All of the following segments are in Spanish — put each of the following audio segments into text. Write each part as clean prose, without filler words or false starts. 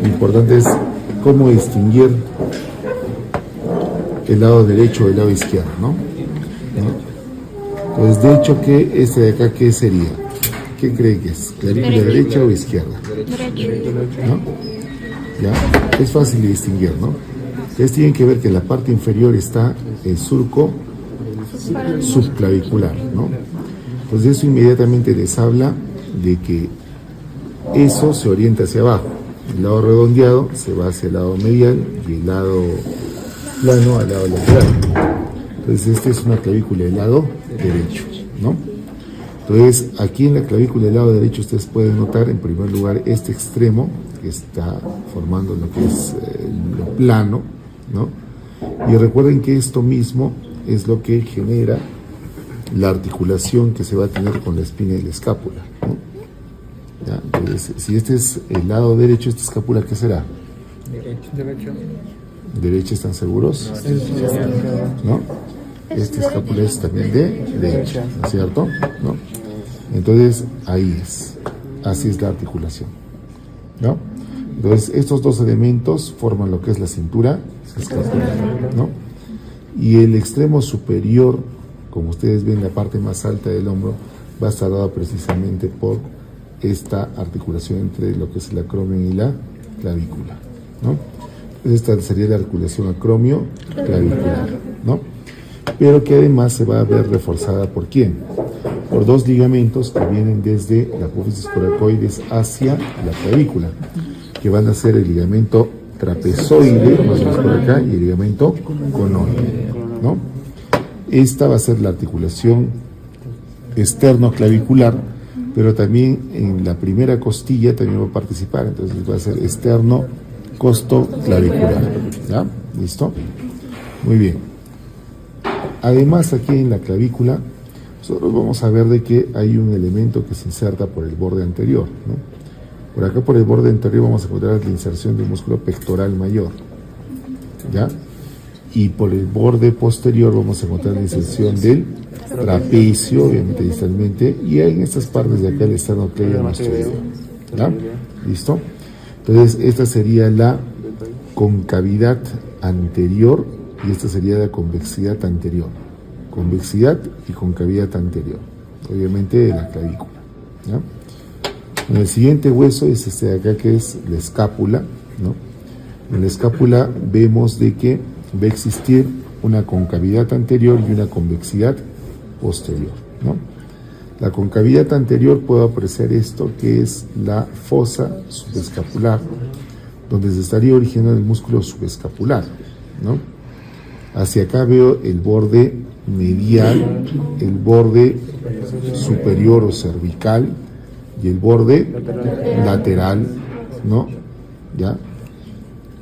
Lo importante es cómo distinguir el lado derecho del lado izquierdo, ¿no? Entonces, de hecho, ¿qué este de acá qué sería? ¿Qué cree que es? ¿Clavícula derecha o izquierda? ¿No? ¿Ya? Es fácil de distinguir, ¿no? Ustedes tienen que ver que en la parte inferior está el surco subclavicular, ¿no? Entonces eso inmediatamente les habla de que eso se orienta hacia abajo. El lado redondeado se va hacia el lado medial y el lado plano al lado lateral. Entonces esta es una clavícula del lado derecho, ¿no? Entonces aquí en la clavícula del lado derecho ustedes pueden notar en primer lugar este extremo que está formando lo que es lo plano, ¿no? Y recuerden que esto mismo es lo que genera la articulación que se va a tener con la espina y la escápula, ¿no? ¿Ya? Entonces, si este es el lado derecho, esta escápula, ¿qué será? Derecho. ¿Derecha están seguros? ¿No? Esta escápula es también de derecha, ¿no es cierto? ¿No? Entonces, ahí es. Así es la articulación, ¿no? Entonces, estos dos elementos forman lo que es la cintura escapular, ¿no? Y el extremo superior, como ustedes ven, la parte más alta del hombro, va a estar dada precisamente por esta articulación entre lo que es el acromio y la clavícula, ¿no? Esta sería la articulación acromio-clavicular, ¿no? Pero que además se va a ver reforzada ¿por quién? Por dos ligamentos que vienen desde la apófisis coracoides hacia la clavícula, que van a ser el ligamento trapezoide, más o menos por acá, y el ligamento conoide, ¿no? Esta va a ser la articulación externo-clavicular, pero también en la primera costilla también va a participar, entonces va a ser externo-costo-clavicular, ¿ya? ¿Listo? Muy bien. Además, aquí en la clavícula, nosotros vamos a ver de que hay un elemento que se inserta por el borde anterior, ¿no? Por acá, por el borde anterior, vamos a encontrar la inserción del músculo pectoral mayor, ¿ya? Y por el borde posterior vamos a encontrar la inserción del trapecio, obviamente distalmente, y en estas partes de acá el esternocleidomastoideo, ¿ya? ¿Listo? Entonces, esta sería la concavidad anterior y esta sería la convexidad anterior. Convexidad y concavidad anterior, obviamente de la clavícula, ¿ya? El siguiente hueso es este de acá, que es la escápula, ¿no? En la escápula vemos de que va a existir una concavidad anterior y una convexidad posterior, ¿no? La concavidad anterior puede aparecer esto que es la fosa subescapular, donde se estaría originando el músculo subescapular, ¿no? Hacia acá veo el borde medial, el borde superior o cervical y el borde lateral, ¿no? ¿Ya?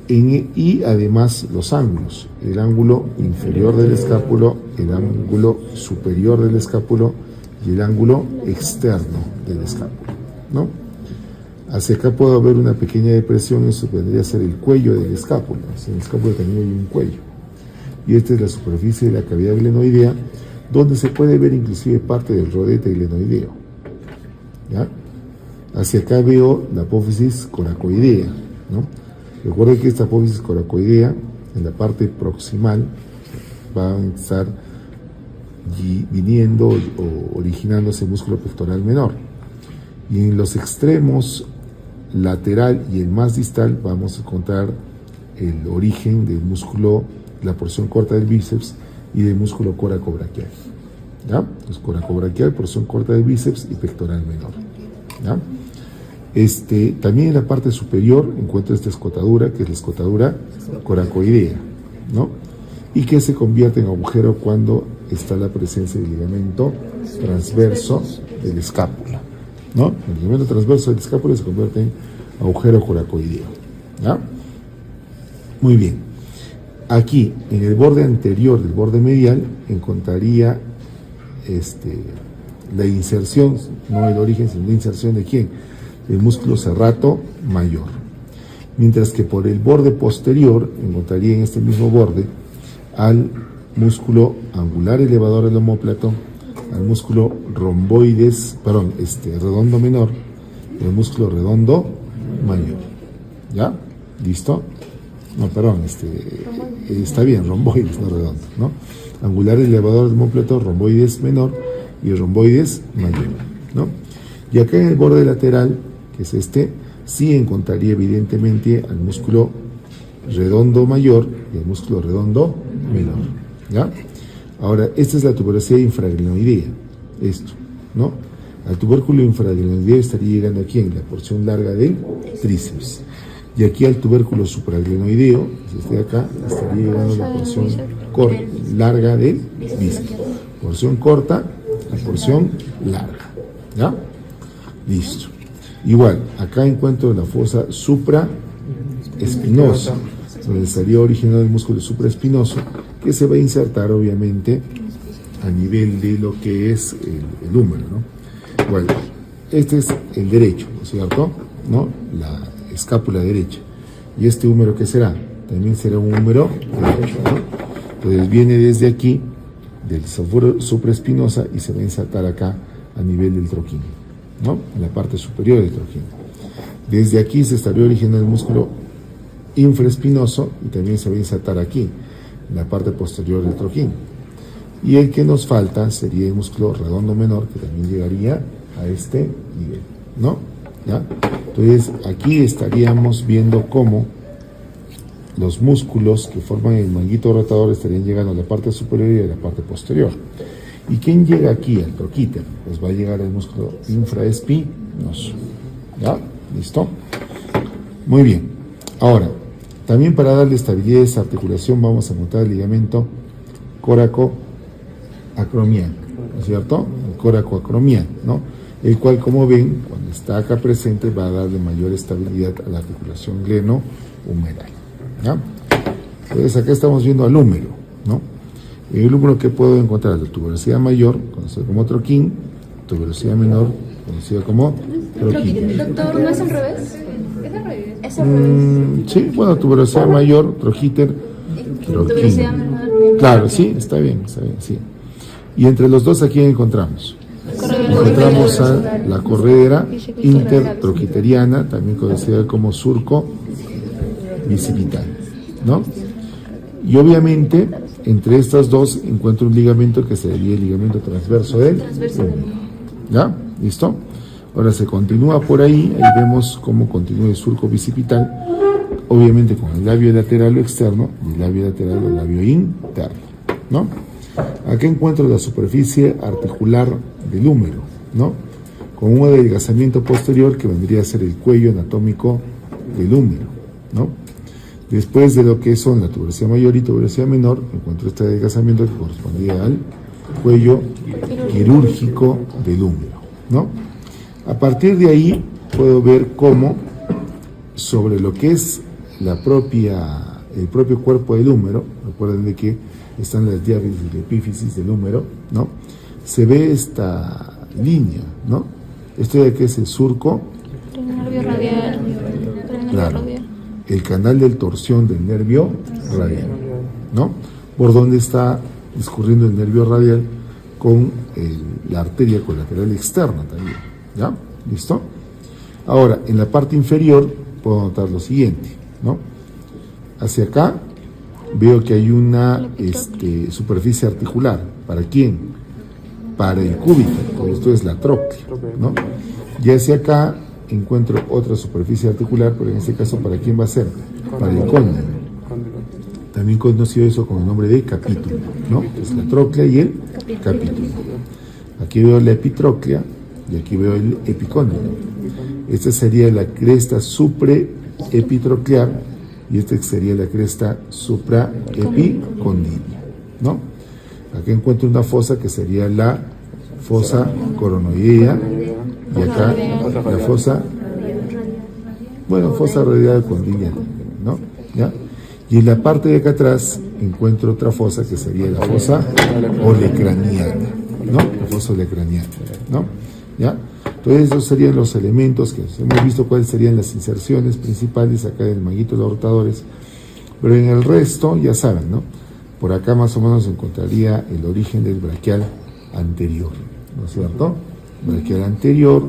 Y además los ángulos, el ángulo inferior del escápulo, el ángulo superior del escápulo y el ángulo externo del escápulo, ¿no? Hacia acá puedo ver una pequeña depresión, eso vendría a ser el cuello del escápulo. En el escápulo también hay un cuello. Y esta es la superficie de la cavidad glenoidea, donde se puede ver inclusive parte del rodete glenoideo, ¿ya? Hacia acá veo la apófisis coracoidea, ¿no? Recuerden que esta apófisis coracoidea, en la parte proximal, va a estar viniendo o originándose el músculo pectoral menor. Y en los extremos lateral y el más distal vamos a encontrar el origen del músculo, la porción corta del bíceps y del músculo coracobraquial, ¿ya? Entonces, coracobraquial, porción corta del bíceps y pectoral menor, ¿ya? También en la parte superior encuentro esta escotadura, que es la escotadura coracoidea, ¿no? Y que se convierte en agujero cuando está la presencia del ligamento transverso del escápula, ¿no? El ligamento transverso del escápula se convierte en agujero coracoideo, ¿ya? Muy bien. Aquí, en el borde anterior del borde medial, encontraría la inserción, no el origen, sino la inserción de ¿quién? El músculo serrato mayor. Mientras que por el borde posterior, encontraría en este mismo borde al músculo angular elevador del omóplato, al músculo redondo menor y al músculo redondo mayor, ¿Ya? ¿Listo? No, perdón, está bien, romboides, no redondos, ¿no? Angular elevador del homóplato, romboides menor y romboides mayor, ¿no? Y acá en el borde lateral, que es sí encontraría evidentemente al músculo redondo mayor y el músculo redondo menor, ¿ya? Ahora, esta es la tuberosidad infraglenoidea, esto, ¿no? Al tubérculo infraglenoideo estaría llegando aquí en la porción larga del tríceps. Y aquí al tubérculo supraglenoideo, desde acá, estaría llegando la porción larga del bíceps. Porción corta y porción larga, ¿ya? Listo. Igual, acá encuentro la fosa supraespinosa, donde estaría originado el músculo supraespinoso, que se va a insertar obviamente a nivel de lo que es el húmero, ¿no? Bueno, este es el derecho, ¿no es cierto? ¿No? La escápula derecha. ¿Y este húmero qué será? También será un húmero derecho, ¿no? Entonces viene desde aquí, del supraespinosa, y se va a insertar acá a nivel del troquíneo, ¿no? En la parte superior del troquíneo. Desde aquí se estaría originando el músculo infraespinoso y también se va a insertar aquí, en la parte posterior del troquíneo. Y el que nos falta sería el músculo redondo menor, que también llegaría a este nivel, ¿no? ¿Ya? Entonces aquí estaríamos viendo cómo los músculos que forman el manguito rotador estarían llegando a la parte superior y a la parte posterior. ¿Y quién llega aquí al troquíter? Pues va a llegar el músculo infraespinoso. ¿Ya? ¿Listo? Muy bien. Ahora, también para darle estabilidad a esta articulación vamos a montar el ligamento coracoacromial, ¿no es cierto? El coracoacromial, ¿no? El cual, como ven, cuando está acá presente va a darle mayor estabilidad a la articulación glenohumeral, ¿ya? Entonces acá estamos viendo al húmero, ¿no? El húmero que puedo encontrar, la tuberosidad mayor, conocida como troquín, tuberosidad menor, conocida como troquín. Doctor, ¿no es al revés? ¿Es al revés? Es al revés. Sí, bueno, tuberosidad mayor, troquíter, Tuberosidad troquín. menor. Claro, sí, está bien, sí. Y entre los dos, ¿a quién encontramos? Encontramos a la corredera intertroquiteriana, también conocida como surco bicipital, ¿no? Y obviamente, entre estas dos encuentro un ligamento que sería el ligamento transverso del húmero. ¿Ya? ¿Listo? Ahora se continúa por ahí vemos cómo continúa el surco bicipital, obviamente con el labio lateral o externo y el labio lateral o el labio interno, ¿no? Acá encuentro la superficie articular del húmero, ¿no? Con un adelgazamiento posterior que vendría a ser el cuello anatómico del húmero, ¿no? Después de lo que son la tuberosidad mayor y tuberosidad menor, encuentro este adelgazamiento que correspondía al cuello quirúrgico del húmero, ¿no? A partir de ahí puedo ver cómo sobre lo que es el propio cuerpo del húmero, recuerden de que están las diáfisis y la epífisis del húmero, ¿no? Se ve esta línea, ¿no? Esto de que es el surco, El nervio radial. claro, el canal de torsión del nervio radial, ¿no? Por donde está discurriendo el nervio radial con la arteria colateral externa también, ¿ya? ¿Listo? Ahora, en la parte inferior puedo notar lo siguiente, ¿no? Hacia acá veo que hay una superficie articular. ¿Para quién? Para el cúbito, porque esto es la tróclea, ¿no? Y hacia acá encuentro otra superficie articular, pero en este caso, ¿para quién va a ser? Para el cóndilo. También conocido eso con el nombre de capítulo, ¿no? Es la tróclea y el capítulo. Aquí veo la epitróclea y aquí veo el epicóndilo. Esta sería la cresta supraepitroclear y esta sería la cresta supraepicondilia, ¿no? Aquí encuentro una fosa que sería la fosa coronoidea y acá la fosa, fosa radial condilia, ¿no? ¿Ya? Y en la parte de acá atrás encuentro otra fosa que sería la fosa olecraniana, ¿no? La fosa olecraniana, ¿no? ¿Ya? Entonces esos serían los elementos que hemos visto cuáles serían las inserciones principales acá del manguito de los rotadores, pero en el resto ya saben, ¿no? Por acá más o menos encontraría el origen del braquial anterior, ¿no es cierto? Braquial anterior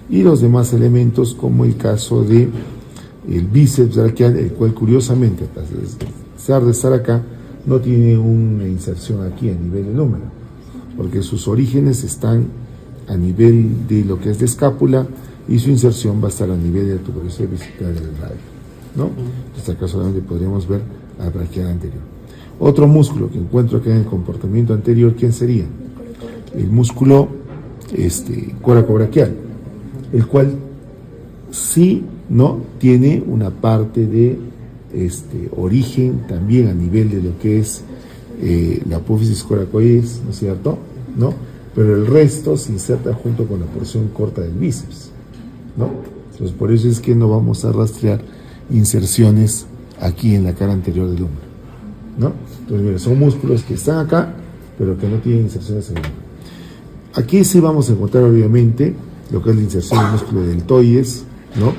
y los demás elementos como el caso de el bíceps braquial, el cual curiosamente, a pesar de estar acá, no tiene una inserción aquí a nivel del húmero, porque sus orígenes están a nivel de lo que es de escápula y su inserción va a estar a nivel de la tuberosidad bicipital del radio, ¿no? Entonces acá solamente podríamos ver la braquial anterior. Otro músculo que encuentro acá en el comportamiento anterior, ¿quién sería? El músculo coracobraquial, el cual sí, ¿no?, tiene una parte de origen también a nivel de lo que es la apófisis coracoides, ¿no es cierto?, ¿no? Pero el resto se inserta junto con la porción corta del bíceps, ¿no? Entonces por eso es que no vamos a rastrear inserciones aquí en la cara anterior del húmero, ¿no? Entonces mira, son músculos que están acá, pero que no tienen inserciones en el húmero. Aquí sí vamos a encontrar obviamente lo que es la inserción del músculo deltoides, ¿no?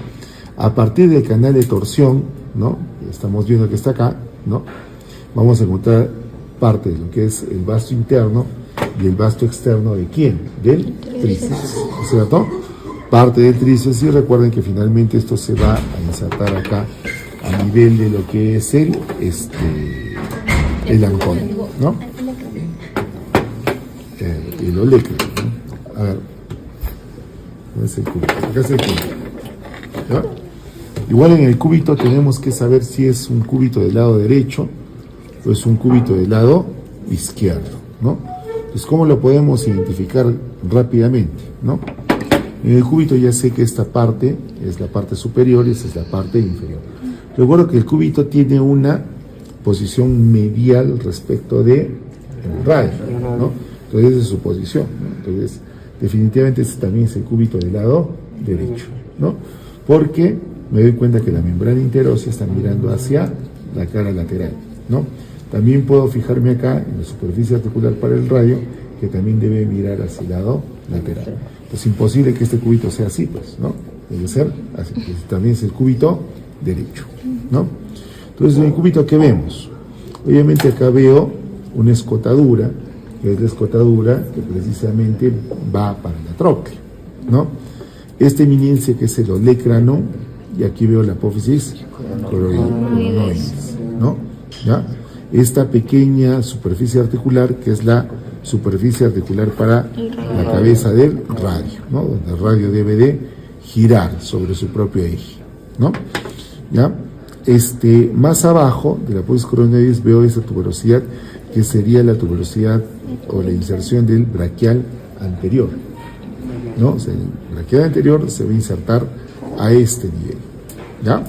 A partir del canal de torsión, ¿no?, estamos viendo que está acá, ¿no?, vamos a encontrar parte de lo que es el vasto interno y el vasto externo ¿de quién? Del tríceps, ¿no es cierto? Parte del tríceps, y recuerden que finalmente esto se va a insertar acá a nivel de lo que es el ancón, ¿no? El olecro, ¿no? A ver, ¿dónde es el cúbito? Acá es el cúbito, ¿ya? Igual en el cúbito tenemos que saber si es un cúbito del lado derecho o es un cúbito del lado izquierdo, ¿no? Entonces, ¿cómo lo podemos identificar rápidamente, ¿no? En el cúbito ya sé que esta parte es la parte superior y esta es la parte inferior. Recuerdo que el cúbito tiene una posición medial respecto del radio, ¿no? Entonces, esa es su posición, ¿no? Entonces, definitivamente este también es el cúbito del lado derecho, ¿no? Porque me doy cuenta que la membrana interósea está mirando hacia la cara lateral, ¿no? También puedo fijarme acá en la superficie articular para el radio, que también debe mirar hacia el lado lateral. Es imposible que este cúbito sea así, pues, ¿no? Debe ser así. Pues también es el cúbito derecho, ¿no? Entonces, en el cúbito, ¿qué vemos? Obviamente acá veo una escotadura, que es la escotadura que precisamente va para la tróclea, ¿no? Esta eminencia que es el olecrano, y aquí veo la apófisis coronoides, ¿no? ¿Ya? Esta pequeña superficie articular, que es la superficie articular para la cabeza del radio, ¿no?, donde el radio debe de girar sobre su propio eje, ¿no? ¿Ya? Más abajo de la apófisis coronoides veo esa tuberosidad, que sería la tuberosidad o la inserción del braquial anterior, ¿no? O sea, el braquial anterior se va a insertar a este nivel, ¿ya?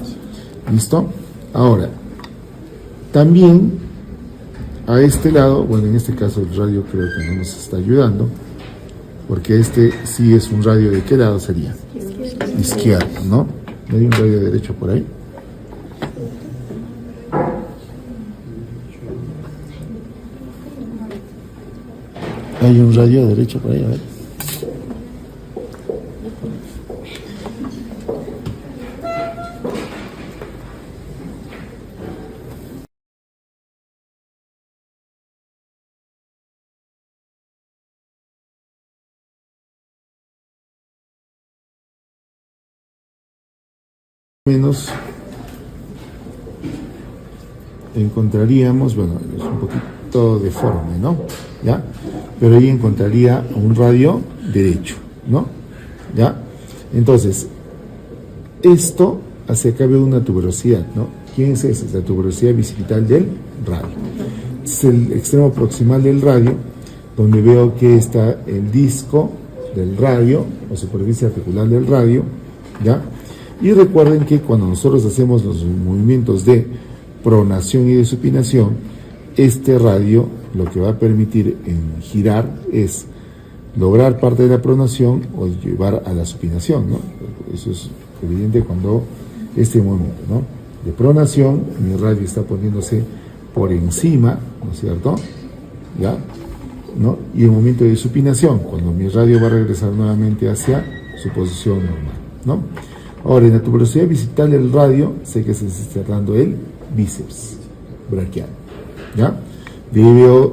¿Listo? Ahora, también a este lado, bueno, en este caso el radio creo que no nos está ayudando, porque sí es un radio, ¿de qué lado sería? Izquierdo, ¿no? ¿No hay un radio derecho por ahí? ¿Hay un radio derecho por ahí? A ver. Menos encontraríamos, bueno, es un poquito deforme, ¿no? ¿Ya? Pero ahí encontraría un radio derecho, ¿no? ¿Ya? Entonces, esto hacia acá veo una tuberosidad, ¿no? ¿Quién es esa? Es la tuberosidad bicipital del radio. Es el extremo proximal del radio, donde veo que está el disco del radio, o superficie articular del radio, ¿ya? Y recuerden que cuando nosotros hacemos los movimientos de pronación y de supinación, este radio lo que va a permitir en girar es lograr parte de la pronación o llevar a la supinación, ¿no? Eso es evidente cuando este movimiento, ¿no?, de pronación, mi radio está poniéndose por encima, ¿no es cierto?, ¿ya?, ¿no? Y el momento de supinación, cuando mi radio va a regresar nuevamente hacia su posición normal, ¿no? Ahora, en la tuberosidad bicipital del radio, sé que se está dando el bíceps braquial, ¿ya? De ahí veo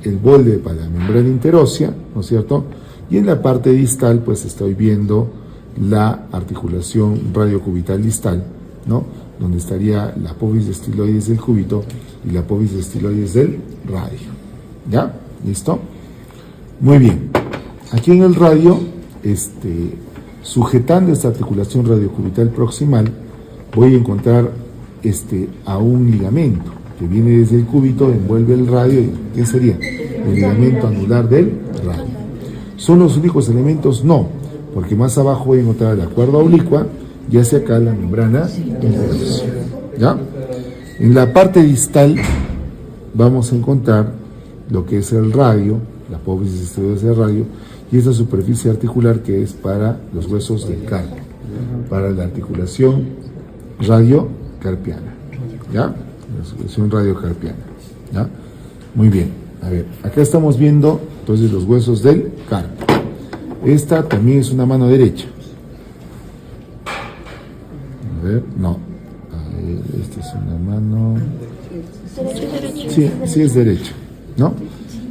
el borde para la membrana interósea, ¿no es cierto? Y en la parte distal, pues estoy viendo la articulación radiocubital distal, ¿no? Donde estaría la apófisis estiloides del cúbito y la apófisis estiloides del radio. ¿Ya? ¿Listo? Muy bien. Aquí en el radio, sujetando esta articulación radiocubital proximal, voy a encontrar a un ligamento que viene desde el cúbito, envuelve el radio. ¿Qué sería? El ligamento anular del radio. ¿Son los únicos elementos? No, porque más abajo voy a encontrar la cuerda oblicua y hacia acá la membrana interosea. ¿Ya? En la parte distal vamos a encontrar lo que es el radio, la apófisis estiloides del radio, y esta superficie articular que es para los huesos del carpo, para la articulación radiocarpiana. ¿Ya? La articulación radiocarpiana. ¿Ya? Muy bien. A ver, acá estamos viendo entonces los huesos del carpo. Esta también es una mano derecha. A ver, no. Esta es una mano. Sí, sí es derecha, ¿no?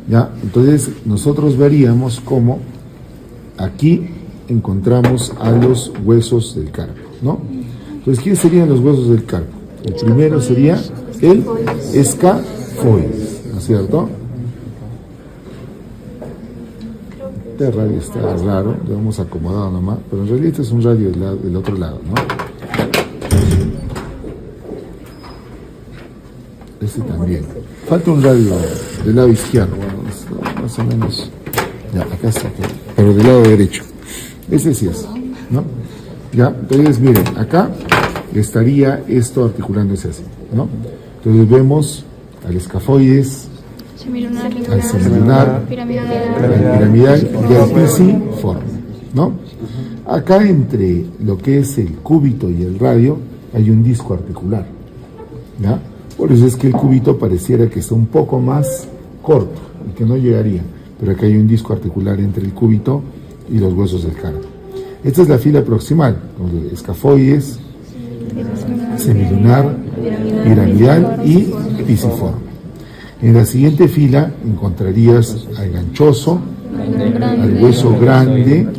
Ya, entonces nosotros veríamos cómo aquí encontramos a los huesos del carpo, ¿no? Entonces, ¿quiénes serían los huesos del carpo? El primero sería el escafoides, ¿no es cierto? Este radio está raro, lo hemos acomodado nomás, pero en realidad este es un radio del otro lado, ¿no? Este también. Falta un radio del lado izquierdo, bueno, más o menos. Ya, acá está, pero del lado derecho. Ese sí es, ¿no? Ya, entonces miren, acá estaría esto articulándose así, ¿no? Entonces vemos al escafoides, al semilunar, al piramidal y al pisiforme, ¿no? Acá entre lo que es el cúbito y el radio hay un disco articular, ¿ya? Por eso es que el cúbito pareciera que está un poco más corto y que no llegaría, pero acá hay un disco articular entre el cúbito y los huesos del carpo. Esta es la fila proximal, con escafoides, semilunar, piramidal y pisiforme. En la siguiente fila encontrarías al ganchoso, al hueso grande, ¿no?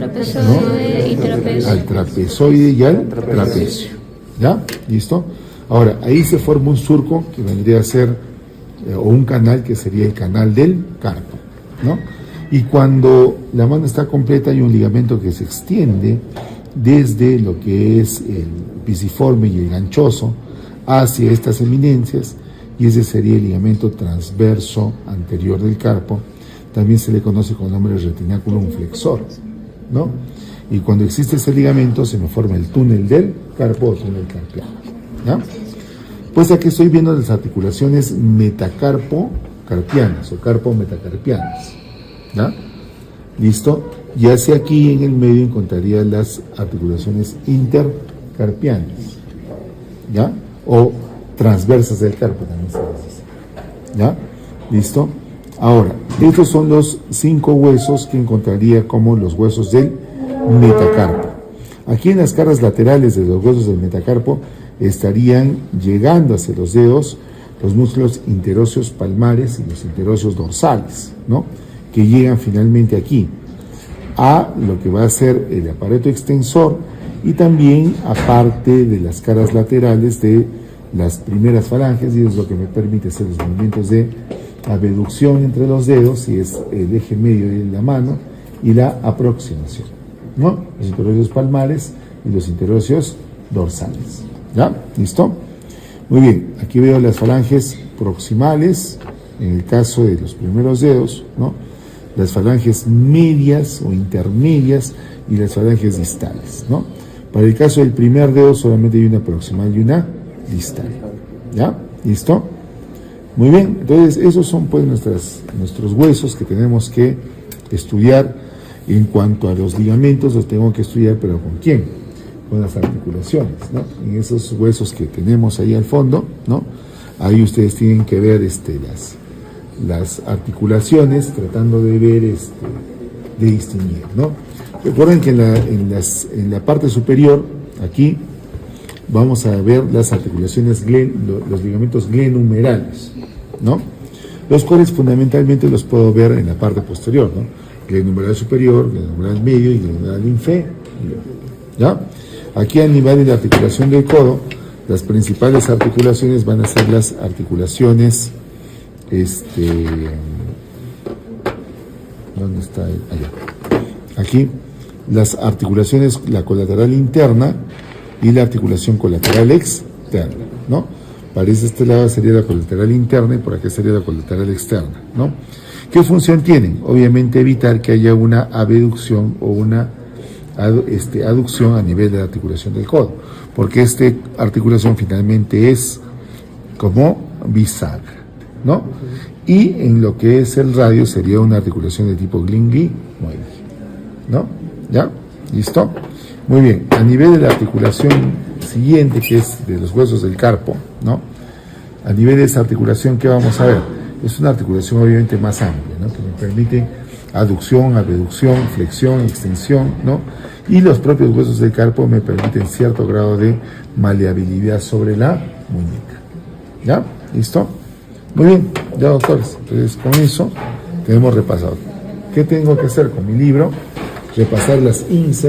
Al trapezoide y al trapecio. ¿Ya? ¿Listo? Ahora, ahí se forma un surco que vendría a ser, o un canal que sería el canal del carpo, ¿no? Y cuando la mano está completa hay un ligamento que se extiende desde lo que es el pisiforme y el ganchoso hacia estas eminencias, y ese sería el ligamento transverso anterior del carpo. También se le conoce con el nombre de retinaculum flexor, ¿no? Y cuando existe ese ligamento se me forma el túnel del carpo o túnel carpiano, ¿ya? Pues aquí estoy viendo las articulaciones metacarpo-carpianas o carpo-metacarpianas, ¿ya? ¿Listo? Y hacia aquí en el medio encontraría las articulaciones intercarpianas, ¿ya? O transversas del carpo también se les dice, ¿ya? ¿Listo? Ahora, estos son los 5 huesos que encontraría como los huesos del metacarpo. Aquí en las caras laterales de los huesos del metacarpo estarían llegando hacia los dedos los músculos interóseos palmares y los interóseos dorsales, ¿no? Que llegan finalmente aquí a lo que va a ser el aparato extensor y también aparte de las caras laterales de las primeras falanges, y es lo que me permite hacer los movimientos de abducción entre los dedos, y es el eje medio de la mano, y la aproximación, ¿no? Los interóseos palmares y los interóseos dorsales. ¿Ya? ¿Listo? Muy bien, aquí veo las falanges proximales, en el caso de los primeros dedos, ¿no? Las falanges medias o intermedias y las falanges distales, ¿no? Para el caso del primer dedo solamente hay una proximal y una distal. ¿Ya? ¿Listo? Muy bien, entonces esos son pues nuestros huesos que tenemos que estudiar. En cuanto a los ligamentos, los tengo que estudiar, pero ¿con quién? Con las articulaciones, ¿no? En esos huesos que tenemos ahí al fondo, ¿no? Ahí ustedes tienen que ver las articulaciones, tratando de ver, de distinguir, ¿no? Recuerden que en la parte superior, aquí, vamos a ver las articulaciones, los ligamentos glenumerales, ¿no? Los cuales fundamentalmente los puedo ver en la parte posterior, ¿no? Glenumeral superior, glenumeral medio y glenumeral inferior, ¿ya? Aquí a nivel de la articulación del codo Las principales articulaciones van a ser las articulaciones, ¿dónde está? Allá. Aquí, las articulaciones, la colateral interna y la articulación colateral externa, ¿no? Para este lado sería la colateral interna y por aquí sería la colateral externa, ¿no? ¿Qué función tienen? Obviamente evitar que haya una abducción o una aducción a nivel de la articulación del codo, porque esta articulación finalmente es como bisagra, ¿no? Y en lo que es el radio sería una articulación de tipo glingui-muelle, ¿no? ¿Ya? ¿Listo? Muy bien. A nivel de la articulación siguiente, que es de los huesos del carpo, ¿no? A nivel de esa articulación, ¿qué vamos a ver? Es una articulación obviamente más amplia, ¿no? Que me permite aducción, abducción, flexión, extensión, ¿no? Y los propios huesos del carpo me permiten cierto grado de maleabilidad sobre la muñeca. ¿Ya? ¿Listo? Muy bien, ya doctores. Entonces con eso tenemos repasado. ¿Qué tengo que hacer con mi libro? Repasar las inserciones.